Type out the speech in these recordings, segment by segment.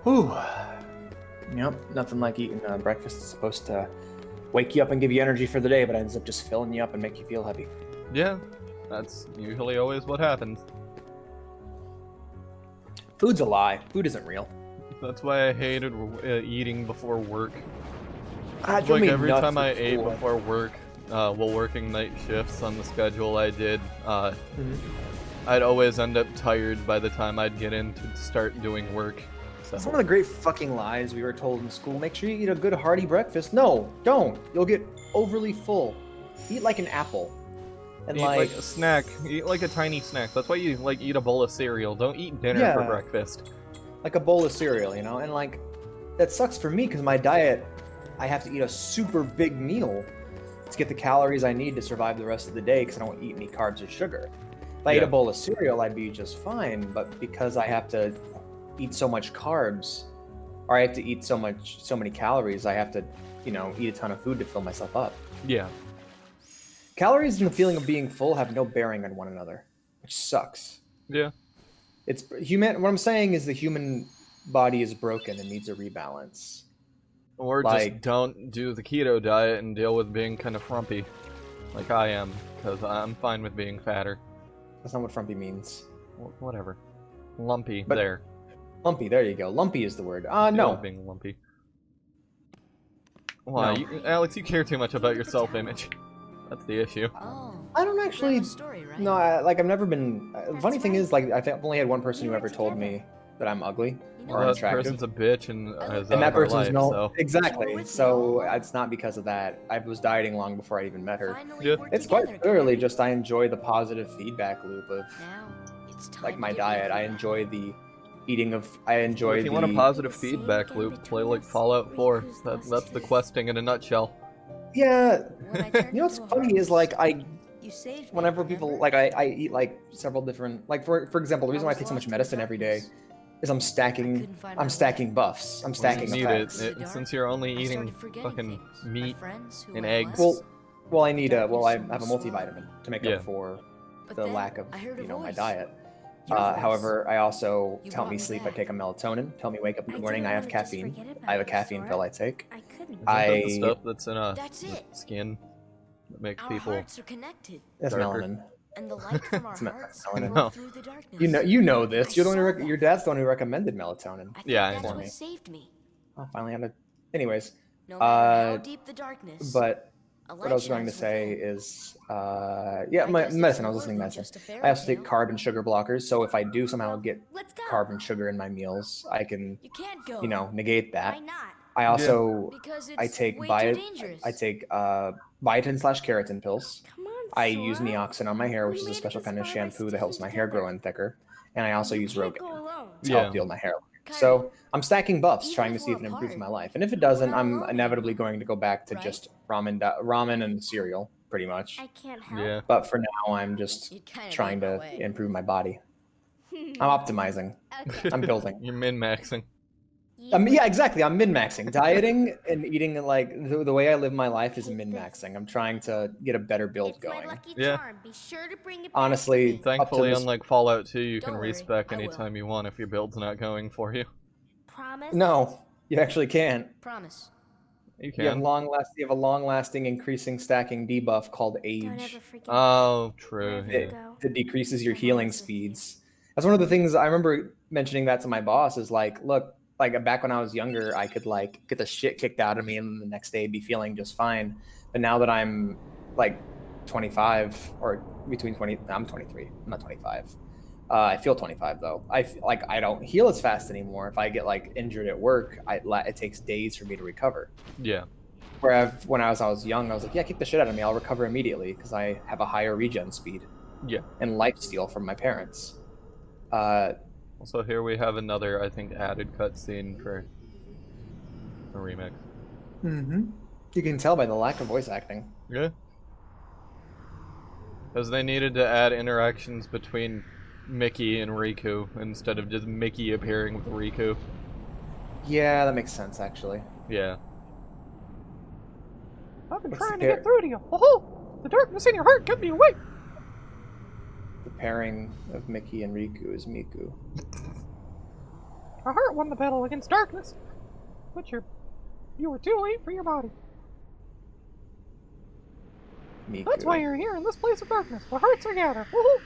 Whew. Yep, nothing like eating breakfast. It's supposed to wake you up and give you energy for the day, but ends up just filling you up and make you feel heavy. Yeah, that's usually always what happens. Food's a lie. Food isn't real. That's why I hated eating before work. Drove Like me every nuts time I at ate school. before work, while working night shifts on the schedule I did, I'd always end up tired by the time I'd get in to start doing work. That's So one of the great fucking lies we were told in school. Make sure you eat a good hearty breakfast. No, don't. You'll get overly full. Eat like an apple. And eat like a snack. Eat like a tiny snack. That's why you like eat a bowl of cereal. Don't eat dinner for Yeah. breakfast. like a bowl of cereal, you know? And like, that sucks for me because my diet, I have to eat a super big meal to get the calories I need to survive the rest of the day because I don't eat any carbs or sugar. If I ate a bowl of cereal, I'd be just fine. But because I have to eat so much carbs, or I have to eat so many calories, I have to, eat a ton of food to fill myself up. Yeah. Calories and the feeling of being full have no bearing on one another, which sucks. Yeah. It's human. What I'm saying is the human body is broken and needs a rebalance. Or Like- just don't do the keto diet and deal with being kind of frumpy, like I am, because I'm fine with being fatter. That's not what frumpy means. Whatever. Lumpy, But- there. Lumpy, there you go. Lumpy is the word. Deal No. with being lumpy. Why? No. Alex, you care too much about your self-image. That's the issue. Oh, I don't actually. you have a story, right? No, I've never been. The funny thing right. is, like, I've only had one person We who were ever told together. me that I'm ugly You know or Well, that unattractive. person's a bitch and is And out that of her person's life, no. so... Exactly. with me So all along. it's not because of that. I was dieting long before I even met her. Finally, Yeah. we're It's together, quite clearly Gary. just I enjoy the positive feedback loop of Now, it's time like to my get diet. I real. enjoy the eating of. I enjoy If you want a the. positive The same feedback again loop, play between like us, Fallout 4. Riku's That's lost the his. questing in a nutshell. Yeah. When I turned You know what's into a funny is like harvest, you saved me, whenever people remember? I eat like several different like for example the reason why I take so much medicine every day is I'm stacking buffs. I'm stacking You need effects. it, since you're only I eating started forgetting fucking things. My meat friends who and I eggs. was. Well, I need I have a Darkness multivitamin to make Yeah. up for But the then lack of I heard a my voice. diet. Your voice. However, I also You tell brought me me sleep. I back. take a melatonin. Tell me wake up in the I morning. didn't I have wanna just caffeine. forget about I have a it, caffeine Sora. pill I take. I couldn't. Isn't that the I- stuff that's in That's it. skin that makes Our people... hearts are connected, That's Darker. melanin. and the light from our It's not hearts melatonin. broke through the darkness. You know this. I You're the one saw who that. your dad's the one who recommended melatonin. I think Yeah, I that's know. what saved me. I finally had a. Anyways, No matter how Uh, deep the darkness, but a what light I was going to shines say within. is, my I guess it's medicine. I was more listening to than medicine. just a fairy I also take tale. carb and sugar blockers. So if I do somehow get Let's go. carb and sugar in my meals, I can, You can't go. negate that. Why not? I also Because it's I take way biotin. too dangerous. I take biotin/keratin pills. Come on, I use Sora. Neoxin on my hair, We which is a made it special this kind of far by shampoo that helps sticking my hair grow together. in thicker. And I also You use can't Rogaine go alone. to Yeah. help deal with my hair. Kyrie, So I'm stacking buffs, even trying to if see if we're it improves my apart, life. And if it we're doesn't, not I'm alone inevitably anymore, going to go back to right? just ramen and cereal, pretty much. I can't help. Yeah. But for now, I'm just You kind of trying to improve my body. I'm optimizing. Okay. I'm building. You're min-maxing. Yeah, exactly. I'm min-maxing. Dieting and eating, like, the way I live my life is min-maxing. I'm trying to get a better build It's my going. lucky Yeah. charm. Be sure to bring it Honestly, back to me. Thankfully, this- unlike Fallout 2, you can Don't worry, respec I will. anytime you want if your build's not going for you. Promise? No, you actually can't. Promise. You You have can. you have a long-lasting increasing stacking debuff called Don't ever age. forget. Oh, true. Wherever Yeah. you go. That decreases your I'm healing always with you. speeds. That's one of the things I remember mentioning that to my boss is like, look, like back when I was younger, I could like get the shit kicked out of me and the next day be feeling just fine. But now that I'm like 25 or between 20, I'm 23, I'm not 25. I feel 25 though. I don't heal as fast anymore. If I get like injured at work, it takes days for me to recover. Yeah. Whereas when I was young, I was like, yeah, kick the shit out of me. I'll recover immediately because I have a higher regen speed. Yeah. And life steal from my parents. Also, here we have another, I think, added cutscene for a remix. You can tell by the lack of voice acting. Yeah. Because they needed to add interactions between Mickey and Riku instead of just Mickey appearing with Riku. Yeah, that makes sense actually. Yeah. I've been What's the trying to pair- get through to you. Oh, the darkness in your heart kept me awake. The pairing of Mickey and Riku is Miku. A heart won the battle against darkness, but you were too late for your body. Miku. That's why you're here in this place of darkness, where hearts are gathered. Woohoo!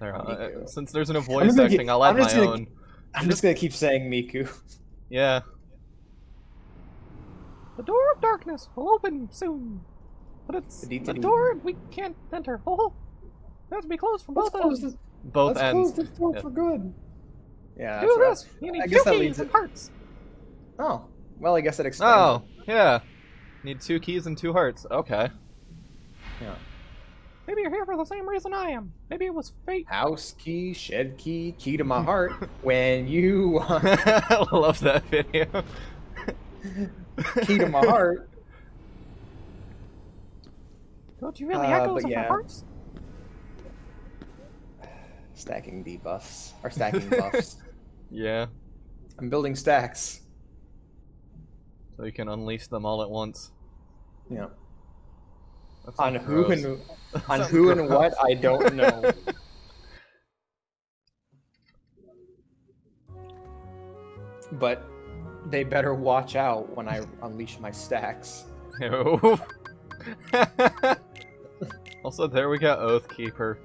Miku. Since there's no voice acting, I'll add my own. I'm just gonna keep saying Miku. Yeah. The door of darkness will open soon, but it's a door we can't enter. Oh, it has to be closed from both ends. Both Let's ends. close this door for good. Yeah, Do that's right. this. You need I 2 guess that keys leads and it. hearts. Oh, well, I guess it explains. Oh, yeah. Need 2 keys and 2 hearts. Okay. It. Yeah. Maybe you're here for the same reason I am. Maybe it was fate. House key, shed key, key to my heart. When you want I love that video. key to my heart. Don't you feel the echoes but of yeah. my hearts? Stacking debuffs or stacking buffs. Yeah. I'm building stacks. So you can unleash them all at once. Yeah. That On sounds who gross. and on Sounds who and gross. what I don't know. But they better watch out when I unleash my stacks. Ew. Also, there we got Oathkeeper.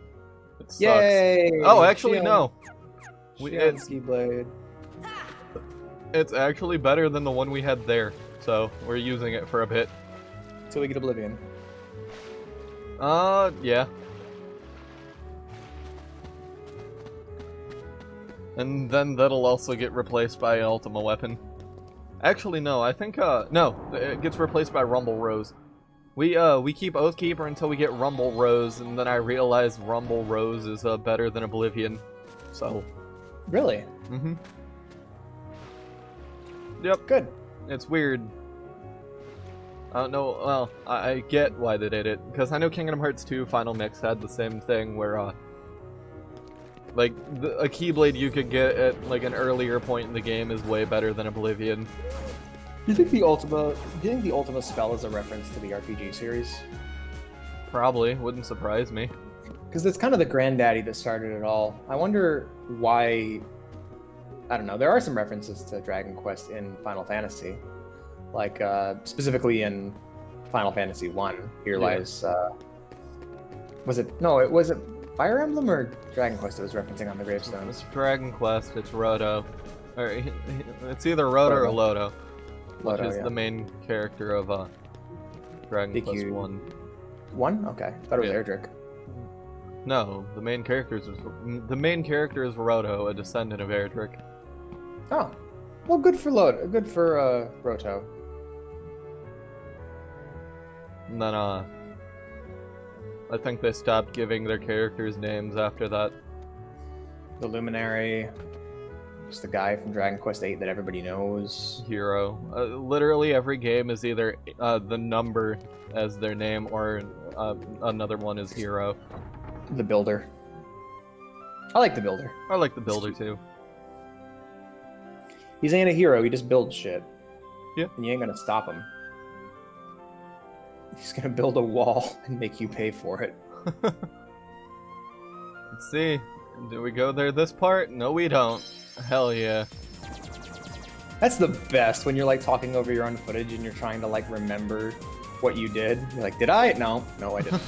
It sucks. Yay! Oh, actually, no. Shiansky blade. It's actually better than the one we had there. So, we're using it for a bit. So we get Oblivion. Yeah. And then that'll also get replaced by Ultima Weapon. Actually, no, I think, no, it gets replaced by Rumble Rose. We keep Oathkeeper until we get Rumble Rose, and then I realize Rumble Rose is, better than Oblivion. So. Really? Mm-hmm. Yep. Good. It's weird. I don't know, well, I get why they did it, because I know Kingdom Hearts 2 Final Mix had the same thing where, like, a Keyblade you could get at, like, an earlier point in the game is way better than Oblivion. Do you think the Ultima spell is a reference to the RPG series? Probably, wouldn't surprise me. Because it's kind of the granddaddy that started it all. I wonder why. I don't know. There are some references to Dragon Quest in Final Fantasy, like specifically in Final Fantasy 1. Here lies. Was it Fire Emblem or Dragon Quest that was referencing on the gravestones? It's Dragon Quest, it's Roto. Or, it's either Roto or Loto. Which is the main character of Dragon Quest 1. 1? Okay. Thought it was Yeah. Erdrick. No, the main character is Roto, a descendant of Erdrick. Oh. Well, good for Roto. And then I think they stopped giving their characters names after that. The Luminary. Just the guy from Dragon Quest 8 that everybody knows. Hero. Literally every game is either the number as their name or another one is Hero. The Builder. I like the Builder. I like the Builder too. He's ain't a hero, he just builds shit. Yeah. And you ain't gonna stop him. He's gonna build a wall and make you pay for it. Let's see. Do we go there this part? No, we don't. Hell yeah. That's the best when you're like talking over your own footage and you're trying to like remember what you did. You're like, did I? No, I didn't.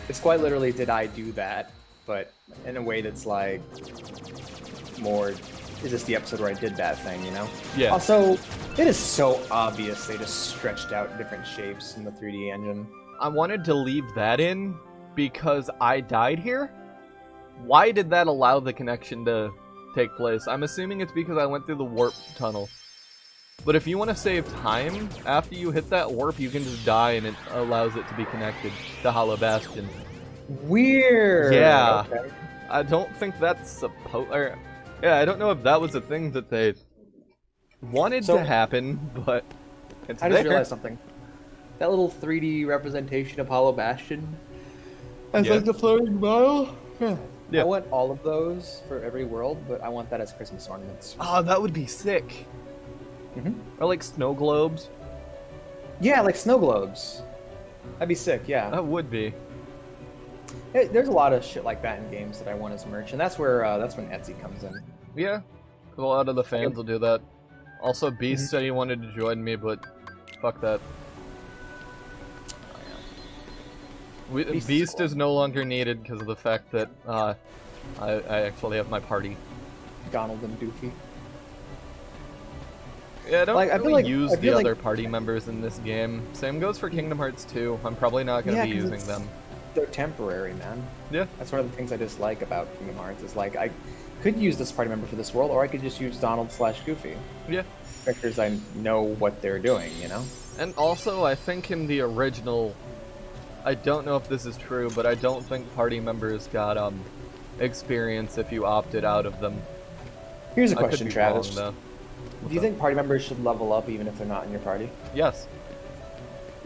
It's quite literally, did I do that? But in a way that's like more, is this the episode where I did that thing, you know? Yeah. Also, it is so obvious they just stretched out different shapes in the 3D engine. I wanted to leave that in because I died here. Why did that allow the connection to take place? I'm assuming it's because I went through the warp tunnel. But if you want to save time, after you hit that warp, you can just die and it allows it to be connected to Hollow Bastion. Weird! Yeah. Okay. I don't think that's supposed... Yeah, I don't know if that was a thing that they wanted to happen, but it's I just there. realized something. That little 3D representation of Hollow Bastion as Yeah. like the floating mile. Yeah. I want all of those for every world, but I want that as Christmas ornaments. Oh, that would be sick. Mhm. Or like snow globes. Yeah, like snow globes. That'd be sick, yeah. That would be. There's a lot of shit like that in games that I want as merch, and that's when Etsy comes in. Yeah, 'cause a lot of the fans will do that. Also, Beast said he wanted to join me, but fuck that. Beast is no longer needed because of the fact that I actually have my party. Donald and Doofy. Yeah, I don't really use the like other party members in this game. Same goes for Kingdom Hearts 2. I'm probably not going to be using them. They're temporary, man. Yeah. That's one of the things I dislike about Kingdom Hearts is like I could use this party member for this world, or I could just use Donald/Goofy. Yeah. Characters I know what they're doing, you know? And also, I think in the original, I don't know if this is true, but I don't think party members got experience if you opted out of them. Here's a question, Travis. Wrong, do you think party members should level up even if they're not in your party? Yes.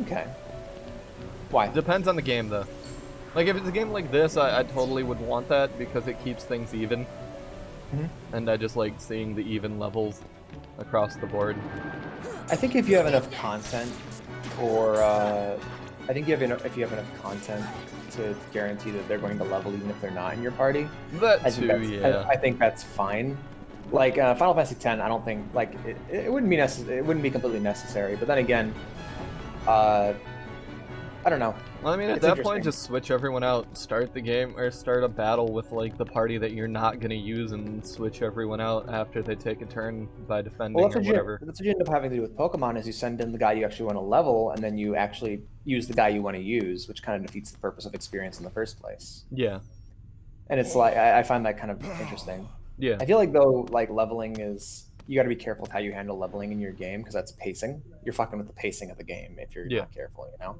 Okay. Why? Depends on the game, though. Like, if it's a game like this, I totally would want that because it keeps things even. And I just like seeing the even levels across the board. I think if you have enough content for, I think if you have enough content to guarantee that they're going to level even if they're not in your party. That too, yeah. I think that's fine. Like Final Fantasy X, I don't think like it wouldn't be it wouldn't be completely necessary. But then again, I don't know. Well, I mean, at that point, just switch everyone out. Start the game, or start a battle with, like, the party that you're not gonna use, and switch everyone out after they take a turn by defending or whatever. That's what you end up having to do with Pokemon, is you send in the guy you actually want to level, and then you actually use the guy you want to use, which kind of defeats the purpose of experience in the first place. Yeah. And it's like, I find that kind of interesting. Yeah. I feel like, though, like, leveling is... You gotta be careful with how you handle leveling in your game, because that's pacing. You're fucking with the pacing of the game if you're not careful, you know?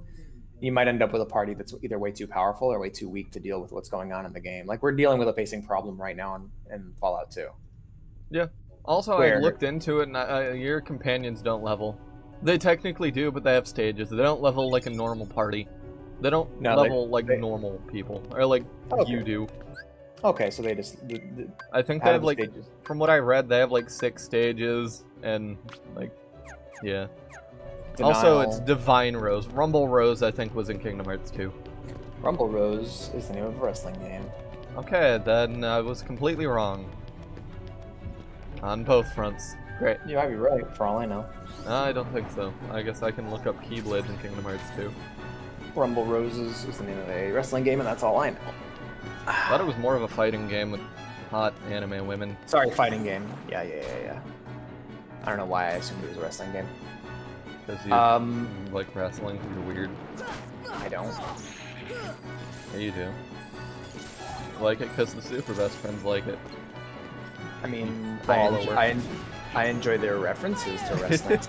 You might end up with a party that's either way too powerful or way too weak to deal with what's going on in the game. Like, we're dealing with a pacing problem right now in Fallout 2. Yeah. Also, I looked into it, and your companions don't level. They technically do, but they have stages. They don't level like a normal party. They don't level like normal people, or like you do. Okay, so they just... I think they have, like, stages. From what I read, they have, like, 6 stages, and, like, yeah. Denial. Also, it's Divine Rose. Rumble Rose, I think, was in Kingdom Hearts 2. Rumble Rose is the name of a wrestling game. Okay, then I was completely wrong. On both fronts. Great. You might be right, for all I know. I don't think so. I guess I can look up Keyblade in Kingdom Hearts 2. Rumble Roses is the name of a wrestling game, and that's all I know. I thought it was more of a fighting game with hot anime women. Sorry, fighting game. Yeah. I don't know why I assumed it was a wrestling game. Because you like wrestling, you're weird. I don't. Yeah, you do. You like it because the super best friends like it. I mean, Follower. I enjoy their references to wrestling.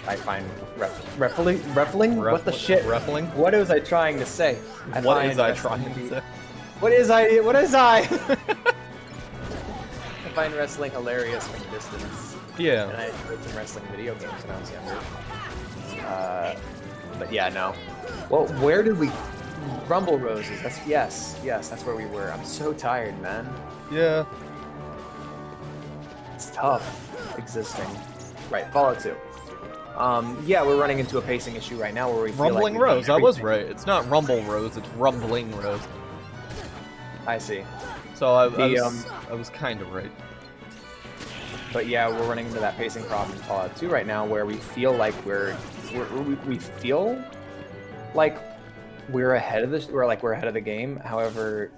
I find referling? What the shit? Referling? What was I trying to say? What is I trying to say? What is I? I find wrestling hilarious from a distance. Yeah. And I played some wrestling video games when I was younger. But yeah, no. Well, where did we... Rumble Roses. Yes, that's where we were. I'm so tired, man. Yeah. It's tough existing. Right, Fallout 2. Yeah, we're running into a pacing issue right now where we feel Rumbling like Rose, I was right. It's not Rumble Rose, it's Rumbling Rose. I see. So I was kind of right. But yeah, we're running into that pacing problem in Fallout 2 right now, where we feel like we're ahead of this. We're ahead of the game. However,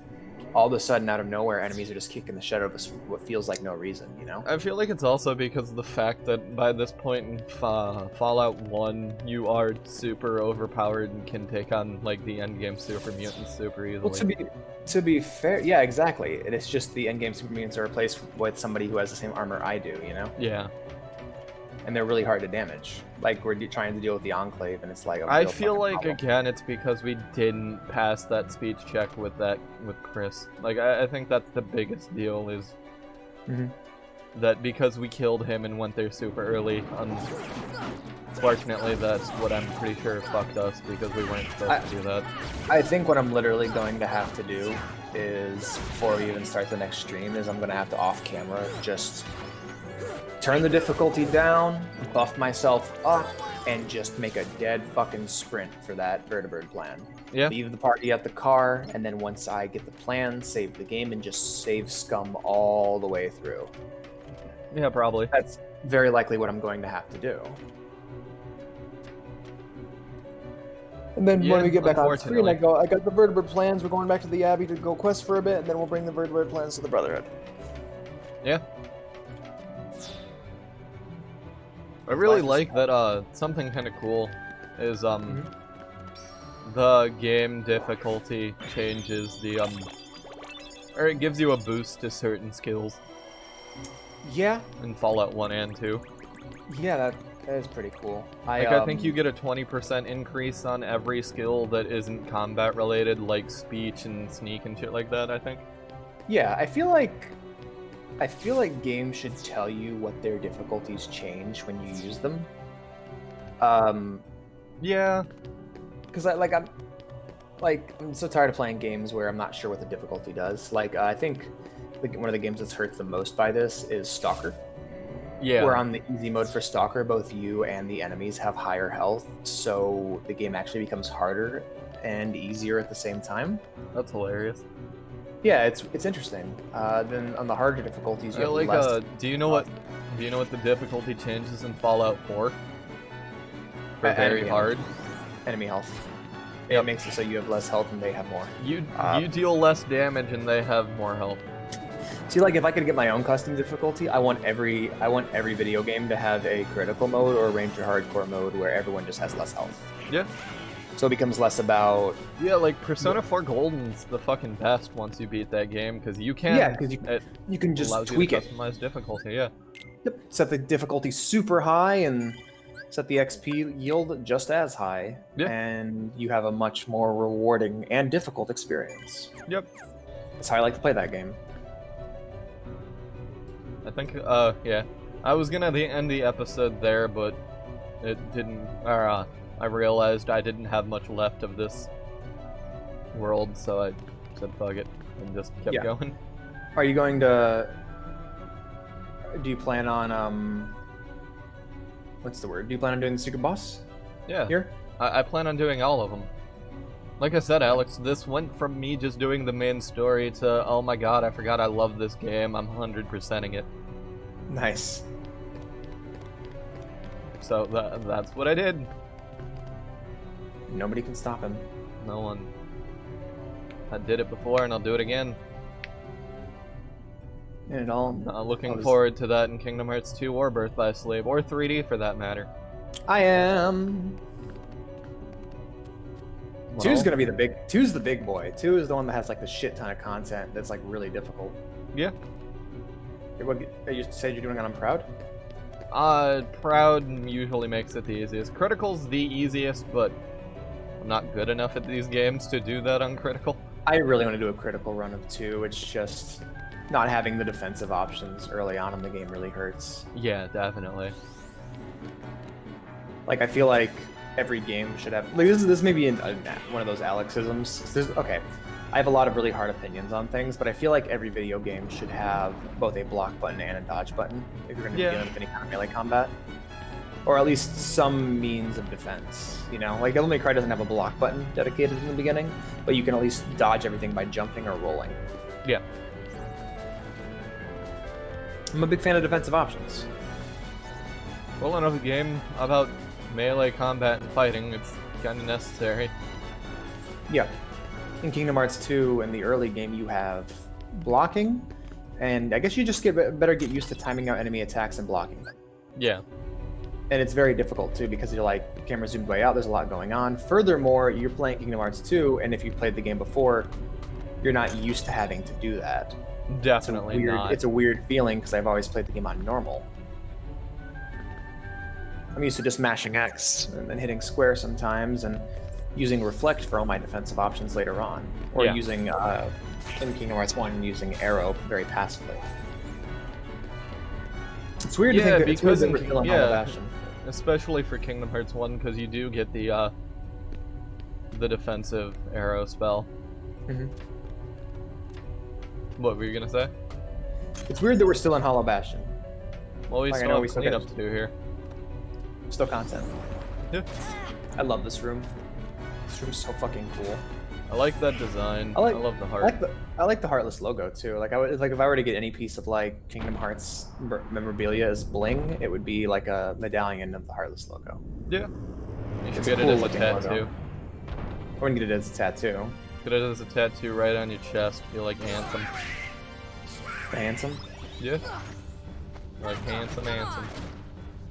all of a sudden, out of nowhere, enemies are just kicking the shit out of us for what feels like no reason. You know? I feel like it's also because of the fact that by this point in Fallout 1, you are super overpowered and can take on like the endgame super mutants super easily. Well, to be fair, yeah, exactly. And it's just the endgame super mutants are replaced with somebody who has the same armor I do. You know? Yeah. And they're really hard to damage. Like, we're trying to deal with the Enclave, and it's like... I feel like, again, it's because we didn't pass that speech check with Chris. Like, I think that's the biggest deal, is that because we killed him and went there super early, unfortunately, that's what I'm pretty sure fucked us, because we weren't supposed to do that. I think what I'm literally going to have to do is, before we even start the next stream, is I'm going to have to off-camera just turn the difficulty down, buff myself up, and just make a dead fucking sprint for that vertebrate plan. Yeah. Leave the party at the car, and then once I get the plan, save the game, and just save scum all the way through. Yeah, probably. That's very likely what I'm going to have to do. And then when we get back on screen, I got the vertebrate plans. We're going back to the Abbey to go quest for a bit, and then we'll bring the vertebrate plans to the Brotherhood. Yeah. I really like that, something kind of cool is, the game difficulty changes the, or it gives you a boost to certain skills. Yeah. In Fallout 1 and 2. Yeah, that is pretty cool. I think you get a 20% increase on every skill that isn't combat related, like speech and sneak and shit like that, I think. Yeah, I feel like games should tell you what their difficulties change when you use them. Yeah. Because I'm so tired of playing games where I'm not sure what the difficulty does. Like, I think one of the games that's hurt the most by this is Stalker. Yeah. Where on the easy mode for Stalker, both you and the enemies have higher health, so the game actually becomes harder and easier at the same time. That's hilarious. Yeah, it's interesting. Then on the harder difficulties, you have like, less. do you know what the difficulty changes in Fallout 4? For very hard. Enemy health. Yep. It makes it so you have less health and they have more. You deal less damage and they have more health. See, like, if I could get my own custom difficulty, I want every video game to have a critical mode or a Ranger hardcore mode where everyone just has less health. Yeah. So it becomes less about... Yeah, like, Persona 4 Golden's the fucking best once you beat that game, because you can... Yeah, because you can just tweak it. Customize difficulty, yeah. Yep, set the difficulty super high and set the XP yield just as high, and you have a much more rewarding and difficult experience. Yep. That's how I like to play that game. I think, yeah. I was gonna end the episode there, but it didn't, I realized I didn't have much left of this world, so I said fuck it, and just kept going. Are you going to... Do you plan on, what's the word? Do you plan on doing the secret boss? Yeah. Here? I plan on doing all of them. Like I said, Alex, this went from me just doing the main story to, oh my god, I forgot I love this game, I'm 100%ing it. Nice. So that's what I did. Nobody can stop him. No one. I did it before and I'll do it again. And it all... looking forward to that in Kingdom Hearts 2 or Birth by Slave, or 3D for that matter. I am... Well, 2's gonna be the big... 2's the big boy. 2 is the one that has like the shit ton of content that's like really difficult. Yeah. What you said you're doing on Proud? Proud usually makes it the easiest. Critical's the easiest, but I'm not good enough at these games to do that on Critical. I really want to do a critical run of 2. It's just not having the defensive options early on in the game really hurts. Yeah, definitely. Like, I feel like every game should have... Like, this may be one of those Alexisms. Okay, I have a lot of really hard opinions on things, but I feel like every video game should have both a block button and a dodge button if you're going to be dealing with any kind of melee combat. Or at least some means of defense, you know? Like, Devil May Cry doesn't have a block button dedicated in the beginning, but you can at least dodge everything by jumping or rolling. Yeah. I'm a big fan of defensive options. Well, in a game about melee combat and fighting, it's kind of necessary. Yeah. In Kingdom Hearts 2, in the early game, you have blocking, and I guess you just better get used to timing out enemy attacks and blocking them. Yeah. And it's very difficult, too, because you're like, camera zoomed way out, there's a lot going on. Furthermore, you're playing Kingdom Hearts 2, and if you played the game before, you're not used to having to do that. Definitely not. It's a weird feeling, because I've always played the game on normal. I'm used to just mashing X, and then hitting square sometimes, and using Reflect for all my defensive options later on. Or using, in Kingdom Hearts 1, using Arrow very passively. It's weird to think that it's weird that we're still in Hollow Bastion. Especially for Kingdom Hearts 1, because you do get the defensive arrow spell. Mm-hmm. What were you gonna say? It's weird that we're still in Hollow Bastion. Well, we Like, I still know have we still cleanup got- to do here. Still content. Yeah. I love this room. This room's so fucking cool. I like that design. I love the heart. I like the Heartless logo too. Like if I were to get any piece of like Kingdom Hearts memorabilia as bling, it would be like a medallion of the Heartless logo. Yeah. You should It's a get it cool as a looking tattoo. logo. I wouldn't get it as a tattoo. Get it as a tattoo right on your chest. Feel like Anthem. Handsome. Yeah. Like handsome.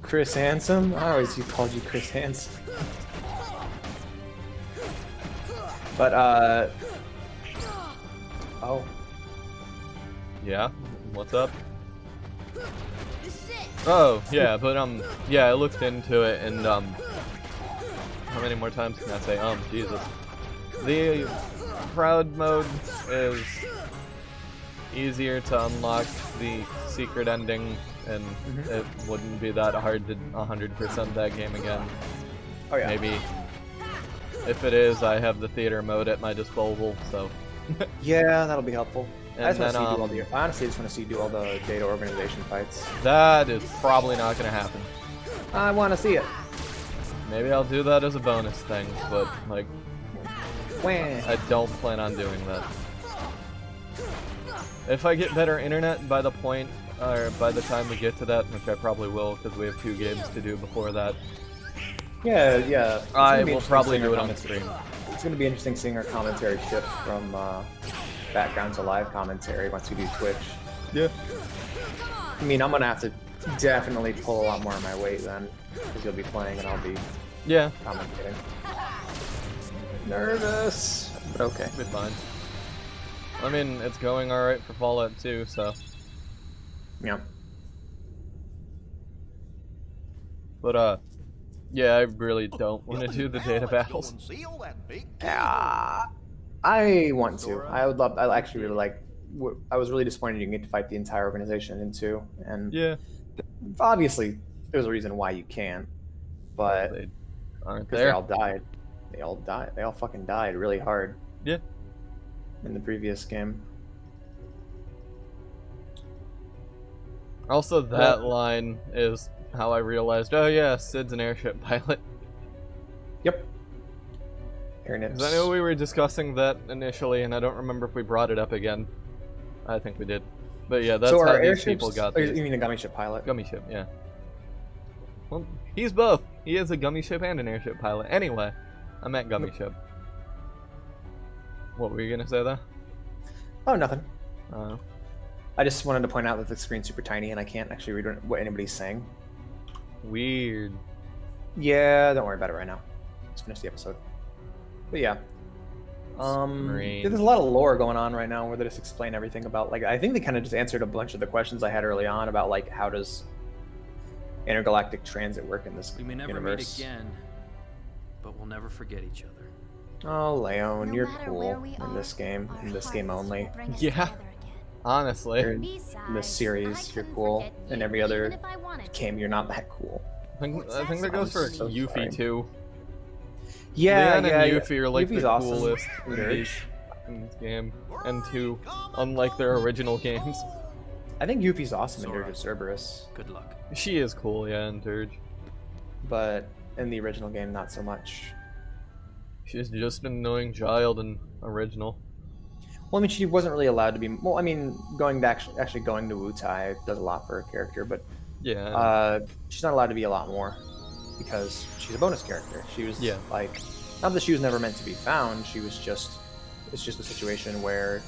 Chris Handsome? I always called you Chris Handsome. But oh. Yeah. What's up? Oh, yeah, but yeah, I looked into it and how many more times can I say Jesus. The proud mode is easier to unlock the secret ending, and it wouldn't be that hard to 100% that game again. Oh yeah. Maybe. If it is, I have the theater mode at my disposal, so. Yeah, that'll be helpful. I And just want to then, see you do all the. I honestly just want to see you do all the data organization fights. That is probably not gonna happen. I want to see it. Maybe I'll do that as a bonus thing, but like, Wah. I don't plan on doing that. If I get better internet by the point, or by the time we get to that, which I probably will, because we have 2 games to do before that, Yeah, yeah. It's I gonna be will interesting probably seeing do our it on commentary. stream. It's going to be interesting seeing our commentary shift from background to live commentary once we do Twitch. Yeah. I mean, I'm going to have to definitely pull a lot more of my weight then, because you'll be playing and I'll be Yeah, commentating. Nervous, but okay. it'll be fine. I mean, it's going alright for Fallout 2, so. Yeah. But, yeah, I really don't want to do the data battles. Yeah, I want to. I would love. I actually really like. I was really disappointed you didn't get to fight the entire organization in 2, and Yeah. obviously there's a reason why you can't. But They aren't because they there. all died. They all died. They all fucking died really hard. Yeah. In the previous game. Also, that line is how I realized, oh yeah, Sid's an airship pilot. Yep. Air nips. 'Cause I know we were discussing that initially, and I don't remember if we brought it up again. I think we did. But yeah, that's so how our these airships, people got oh, these. you mean the gummy ship pilot? Gummy ship, yeah. Well, he's both. He is a gummy ship and an airship pilot. Anyway, I meant gummy ship. What were you gonna say there? Oh, nothing. Uh, I just wanted to point out that the screen's super tiny and I can't actually read what anybody's saying. weird. Yeah, don't worry about it right now. Let's finish the episode. But yeah. Strange. There's a lot of lore going on right now where they just explain everything about, like, I think they kind of just answered a bunch of the questions I had early on about, like, how does intergalactic transit work in this We may never universe. meet again, but we'll never forget each other. Oh, Leon, No you're matter cool where we in are, this game, our in this game hearts only. will bring us Yeah. together again. Honestly, You're- Besides, in this series, I you're couldn't cool. forget In you, every other even if I wanted to. game, you're not that cool. I think that goes for I'm so Yuffie sorry. too. Yeah, Leon yeah, and yeah. Yuffie are like Yuffie's the awesome. coolest in Dirge. this game, and 2, unlike their original games. I think Yuffie's awesome in Sora. Dirge of Cerberus, Good luck. She is cool, yeah, in Dirge. but in the original game, not so much. She's just an annoying child in original. Well, I mean, she wasn't really allowed to be. Well, I mean, going back, actually going to Wutai does a lot for her character, but Yeah. she's not allowed to be a lot more because she's a bonus character. She was Yeah. like, not that she was never meant to be found. She was just. It's just a situation where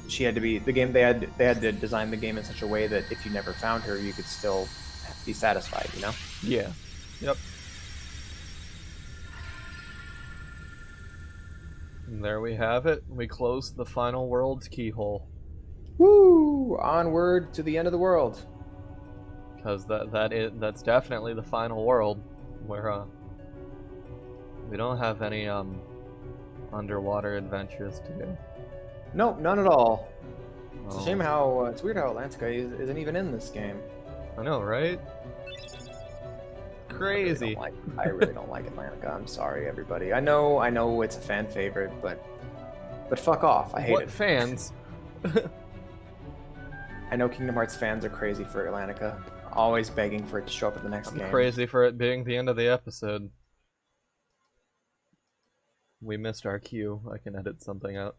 she had to be the game. They had to design the game in such a way that if you never found her, you could still be satisfied. You know. Yeah. Yep. And there we have it. We closed the final world's keyhole. Woo! Onward to the end of the world. Because that's definitely the final world, where we don't have any underwater adventures to do. Nope, none at all. It's a Oh, shame how it's weird how Atlantica isn't even in this game. I know, right? Crazy. I really don't like Atlantica. I'm sorry, everybody. I know it's a fan favorite, but fuck off. I hate What it. fans? I know Kingdom Hearts fans are crazy for Atlantica, always begging for it to show up in the next I'm game. crazy for it being the end of the episode. We missed our cue. I can edit something out.